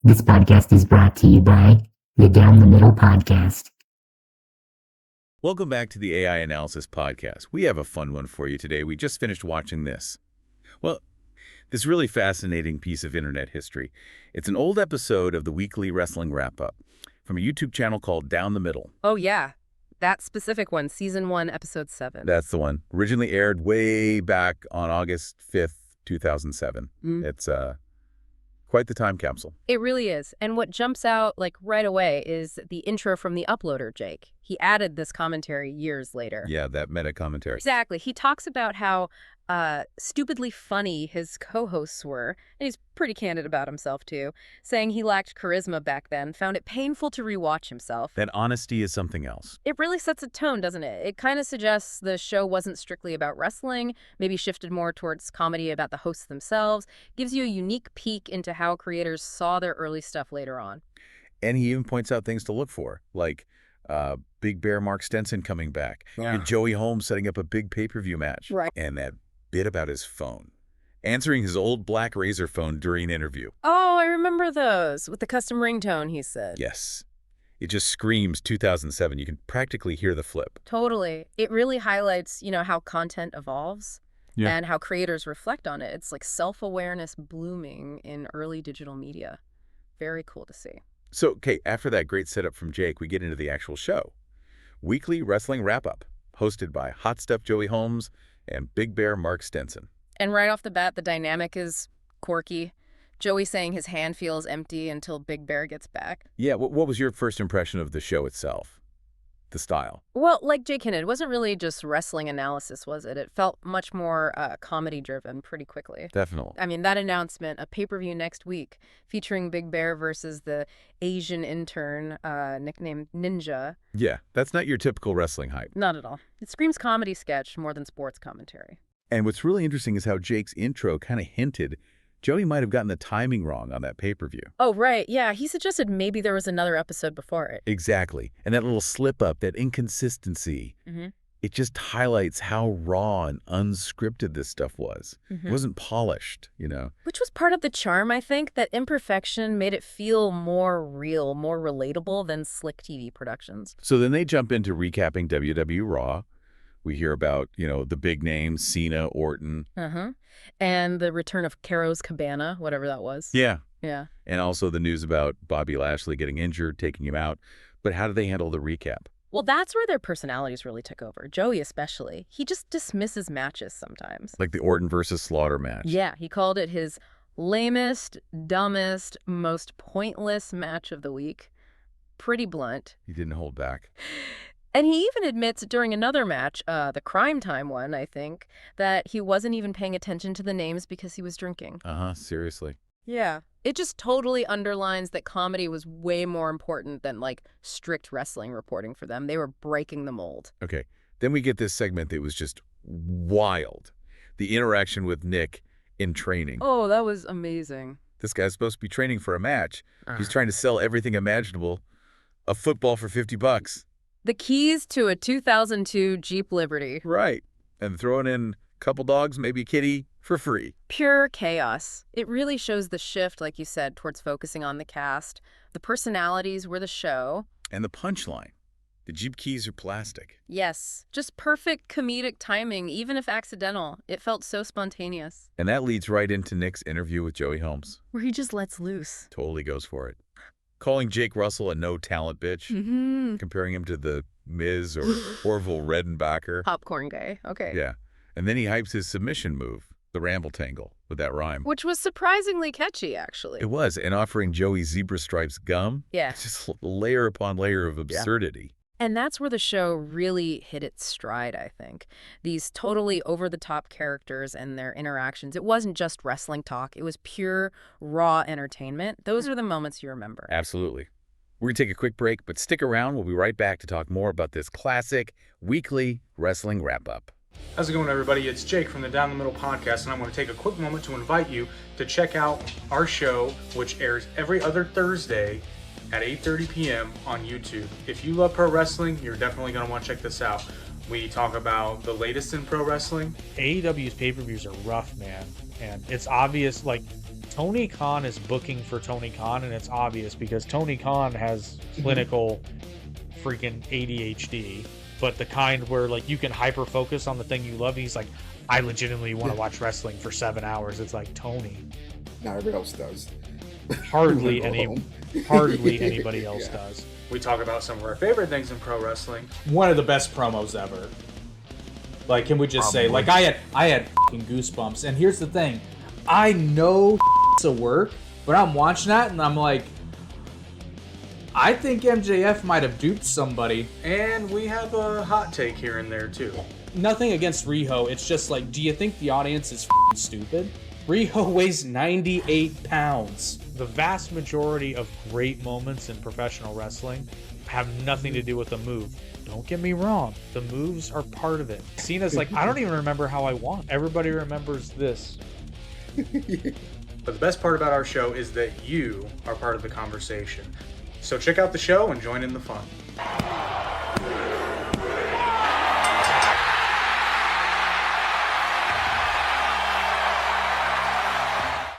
This podcast is brought to you by the Down the Middle Podcast. Welcome back to the AI Analysis Podcast. We have a fun one for you today. We just finished watching this. Well, this really fascinating piece of internet history. It's an old episode of the weekly wrestling wrap-up from a YouTube channel called Down the Middle. Oh, yeah. That specific one, Season 1, Episode 7. That's the one. Originally aired way back on August 5th, 2007. It's quite the time capsule. It really is. And what jumps out right away is the intro from the uploader, Jake. He added this commentary years later. Yeah, that meta commentary. Exactly. He talks about how stupidly funny his co-hosts were, and he's pretty candid about himself, too, saying he lacked charisma back then, found it painful to rewatch himself. That honesty is something else. It really sets a tone, doesn't it? It kind of suggests the show wasn't strictly about wrestling, maybe shifted more towards comedy about the hosts themselves, gives you a unique peek into how creators saw their early stuff later on. And he even points out things to look for, like Big Bear Mark Stenson coming back, and Joey Holmes setting up a big pay-per-view match. Right. And that bit about his phone, answering his old black Razor phone during an interview. Oh, I remember those, with the custom ringtone, he said. Yes. It just screams 2007. You can practically hear the flip. Totally. It really highlights, how content evolves and how creators reflect on it. It's like self-awareness blooming in early digital media. Very cool to see. So, okay, after that great setup from Jake, we get into the actual show. Weekly Wrestling Wrap-Up, hosted by Hot Stuff Joey Holmes and Big Bear Mark Stenson. And right off the bat, the dynamic is quirky. Joey saying his hand feels empty until Big Bear gets back. Yeah, what was your first impression of the show itself? The style? Well, like Jake hinted, it wasn't really just wrestling analysis, was it? It felt much more comedy-driven pretty quickly. Definitely. I mean, that announcement, a pay-per-view next week, featuring Big Bear versus the Asian intern nicknamed Ninja. Yeah, that's not your typical wrestling hype. Not at all. It screams comedy sketch more than sports commentary. And what's really interesting is how Jake's intro kind of hinted Joey might have gotten the timing wrong on that pay-per-view. Oh, right. Yeah, he suggested maybe there was another episode before it. Exactly. And that little slip-up, that inconsistency, it just highlights how raw and unscripted this stuff was. It wasn't polished, Which was part of the charm, I think. That imperfection made it feel more real, more relatable than slick TV productions. So then they jump into recapping WWE Raw. We hear about, the big names, Cena, Orton. And the return of Caro's Cabana, whatever that was. Yeah. Yeah. And also the news about Bobby Lashley getting injured, taking him out. But how do they handle the recap? Well, that's where their personalities really took over. Joey especially. He just dismisses matches sometimes. Like the Orton versus Slaughter match. Yeah, he called it his lamest, dumbest, most pointless match of the week. Pretty blunt. He didn't hold back. And he even admits during another match, the Crime Time one, I think, that he wasn't even paying attention to the names because he was drinking. Seriously. Yeah. It just totally underlines that comedy was way more important than, strict wrestling reporting for them. They were breaking the mold. Okay. Then we get this segment that was just wild. The interaction with Nick in training. Oh, that was amazing. This guy's supposed to be training for a match. He's trying to sell everything imaginable. A football for $50. The keys to a 2002 Jeep Liberty. Right. And throwing in a couple dogs, maybe a kitty, for free. Pure chaos. It really shows the shift, like you said, towards focusing on the cast. The personalities were the show. And the punchline. The Jeep keys are plastic. Yes. Just perfect comedic timing, even if accidental. It felt so spontaneous. And that leads right into Nick's interview with Joey Holmes. Where he just lets loose. Totally goes for it. Calling Jake Russell a no-talent bitch. Comparing him to the Miz or Orville Redenbacher. Popcorn guy. Okay. Yeah. And then he hypes his submission move, the Ramble Tangle, with that rhyme. Which was surprisingly catchy, actually. It was. And offering Joey Zebra Stripes gum. Yeah. Just layer upon layer of absurdity. And that's where the show really hit its stride, I think. These totally over-the-top characters and their interactions. It wasn't just wrestling talk. It was pure, raw entertainment. Those are the moments you remember. Absolutely. We're going to take a quick break, but stick around. We'll be right back to talk more about this classic weekly wrestling wrap-up. How's it going, everybody? It's Jake from the Down the Middle Podcast, and I'm going to take a quick moment to invite you to check out our show, which airs every other Thursday at 8:30 p.m. on YouTube. If you love pro wrestling, you're definitely going to want to check this out. We talk about the latest in pro wrestling. AEW's pay-per-views are rough, man. And it's obvious, Tony Khan is booking for Tony Khan, and it's obvious because Tony Khan has clinical freaking ADHD, but the kind where like you can hyper focus on the thing you love. He's like, I legitimately want to watch wrestling for 7 hours. It's like, Tony, Not everybody else does. hardly Yeah. anybody else does. We talk about some of our favorite things in pro wrestling. One of the best promos ever. Like, can we just say, like, I had fucking goosebumps. And here's the thing, I know it's a work, but I'm watching that and I'm like, I think MJF might have duped somebody. And we have a hot take here and there, too. Nothing against Riho. It's just like, do you think the audience is fucking stupid? Riho weighs 98 pounds. The vast majority of great moments in professional wrestling have nothing to do with the move. Don't get me wrong, the moves are part of it. Cena's like, I don't even remember how I won. Everybody remembers this. But the best part about our show is that you are part of the conversation. So check out the show and join in the fun.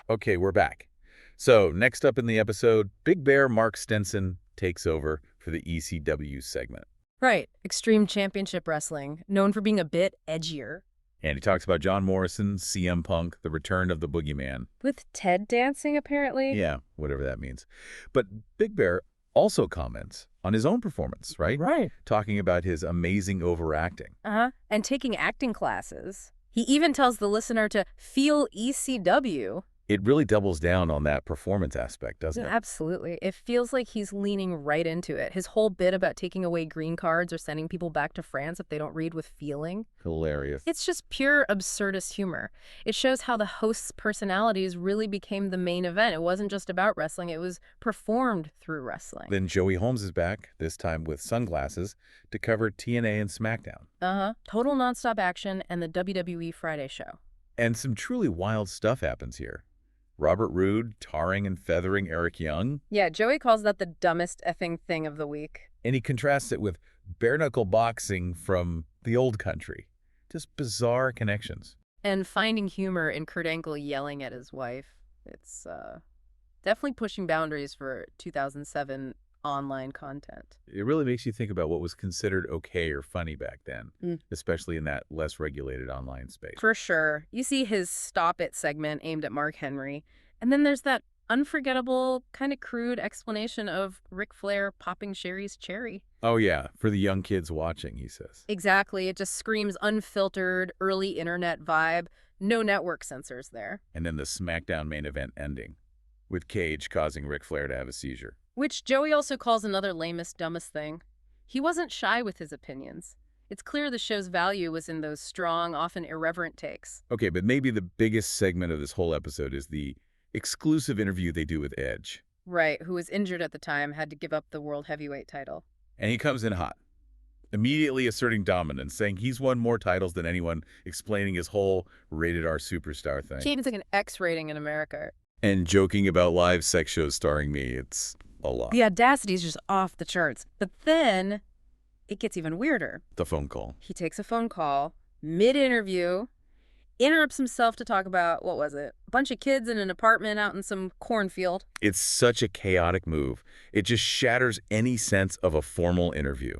Okay, we're back. So next up in the episode, Big Bear Mark Stenson takes over for the ECW segment. Right. Extreme Championship Wrestling, known for being a bit edgier. And he talks about John Morrison, CM Punk, the return of the Boogeyman. With Ted dancing, apparently. Yeah, whatever that means. But Big Bear also comments on his own performance, right? Right. Talking about his amazing overacting. Uh-huh. And taking acting classes. He even tells the listener to feel ECW. It really doubles down on that performance aspect, doesn't it? Absolutely. It feels like he's leaning right into it. His whole bit about taking away green cards or sending people back to France if they don't read with feeling. Hilarious. It's just pure absurdist humor. It shows how the host's personalities really became the main event. It wasn't just about wrestling. It was performed through wrestling. Then Joey Holmes is back, this time with sunglasses, to cover TNA and SmackDown. Uh-huh. Total nonstop action and the WWE Friday show. And some truly wild stuff happens here. Robert Roode tarring and feathering Eric Young. Yeah, Joey calls that the dumbest effing thing of the week. And he contrasts it with bare-knuckle boxing from the old country. Just bizarre connections. And finding humor in Kurt Angle yelling at his wife. It's definitely pushing boundaries for 2007 online content. It really makes you think about what was considered okay or funny back then, especially in that less regulated online space. For sure. You see his Stop It segment aimed at Mark Henry. And then there's that unforgettable, kind of crude explanation of Ric Flair popping Sherry's cherry. Oh yeah, for the young kids watching, he says. Exactly. It just screams unfiltered, early internet vibe. No network censors there. And then the SmackDown main event ending, with Cage causing Ric Flair to have a seizure. Which Joey also calls another lamest, dumbest thing. He wasn't shy with his opinions. It's clear the show's value was in those strong, often irreverent takes. Okay, but maybe the biggest segment of this whole episode is the exclusive interview they do with Edge. Right, who was injured at the time, had to give up the World Heavyweight title. And he comes in hot, immediately asserting dominance, saying he's won more titles than anyone, explaining his whole rated R superstar thing. She even took an X rating in America. And joking about live sex shows starring me, it's a lot. The audacity is just off the charts. But then it gets even weirder. The phone call. He takes a phone call mid-interview, interrupts himself to talk about, what was it? A bunch of kids in an apartment out in some cornfield. It's such a chaotic move. It just shatters any sense of a formal interview.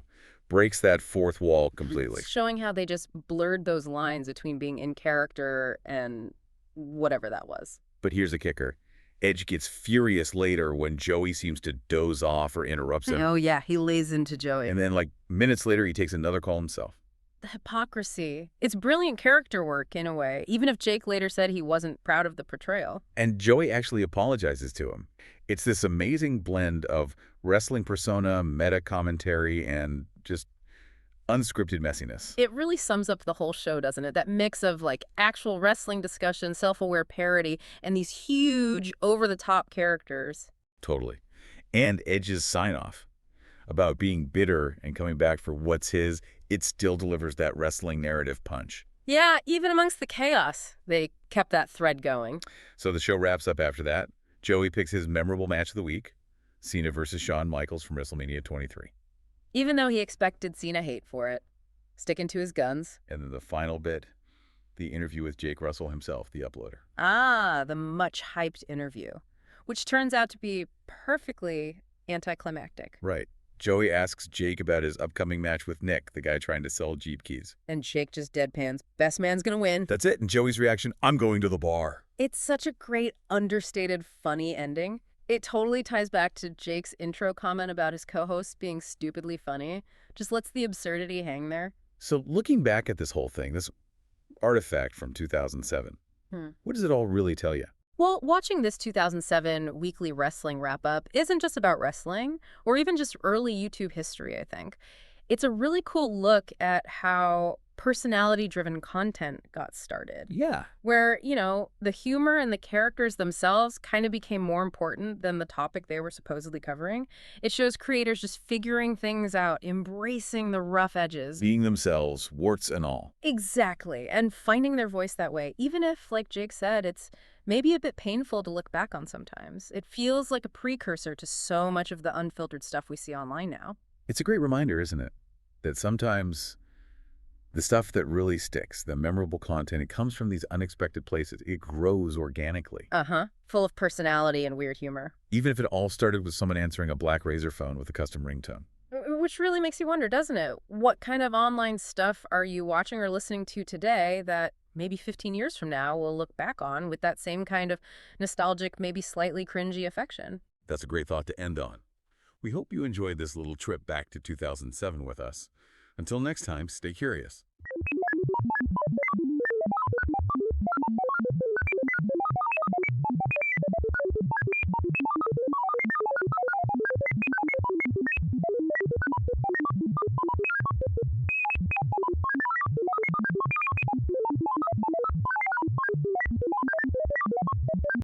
Breaks that fourth wall completely. Showing how they just blurred those lines between being in character and whatever that was. But here's the kicker. Edge gets furious later when Joey seems to doze off or interrupts him. Oh, yeah, he lays into Joey. And then, like, minutes later, he takes another call himself. The hypocrisy. It's brilliant character work, in a way, even if Jake later said he wasn't proud of the portrayal. And Joey actually apologizes to him. It's this amazing blend of wrestling persona, meta commentary, and just unscripted messiness. It really sums up the whole show, doesn't it? That mix of, like, actual wrestling discussion, self-aware parody, and these huge, over-the-top characters. Totally. And Edge's sign-off about being bitter and coming back for what's his, it still delivers that wrestling narrative punch. Yeah, even amongst the chaos, they kept that thread going. So the show wraps up after that. Joey picks his memorable match of the week, Cena versus Shawn Michaels from WrestleMania 23. Even though he expected Cena hate for it, sticking to his guns. And then the final bit, the interview with Jake Russell himself, the uploader. Ah, the much-hyped interview, which turns out to be perfectly anticlimactic. Right. Joey asks Jake about his upcoming match with Nick, the guy trying to sell Jeep keys. And Jake just deadpans, best man's gonna win. That's it. And Joey's reaction, I'm going to the bar. It's such a great, understated, funny ending. It totally ties back to Jake's intro comment about his co-host being stupidly funny. Just lets the absurdity hang there. So looking back at this whole thing, this artifact from 2007, what does it all really tell you? Well, watching this 2007 weekly wrestling wrap-up isn't just about wrestling, or even just early YouTube history, I think. It's a really cool look at how personality-driven content got started. Yeah. Where, the humor and the characters themselves kind of became more important than the topic they were supposedly covering. It shows creators just figuring things out, embracing the rough edges. Being themselves, warts and all. Exactly, and finding their voice that way, even if, like Jake said, it's maybe a bit painful to look back on sometimes. It feels like a precursor to so much of the unfiltered stuff we see online now. It's a great reminder, isn't it? That sometimes the stuff that really sticks, the memorable content, it comes from these unexpected places. It grows organically. Full of personality and weird humor. Even if it all started with someone answering a black Razor phone with a custom ringtone. Which really makes you wonder, doesn't it? What kind of online stuff are you watching or listening to today that maybe 15 years from now we'll look back on with that same kind of nostalgic, maybe slightly cringy affection? That's a great thought to end on. We hope you enjoyed this little trip back to 2007 with us. Until next time, stay curious.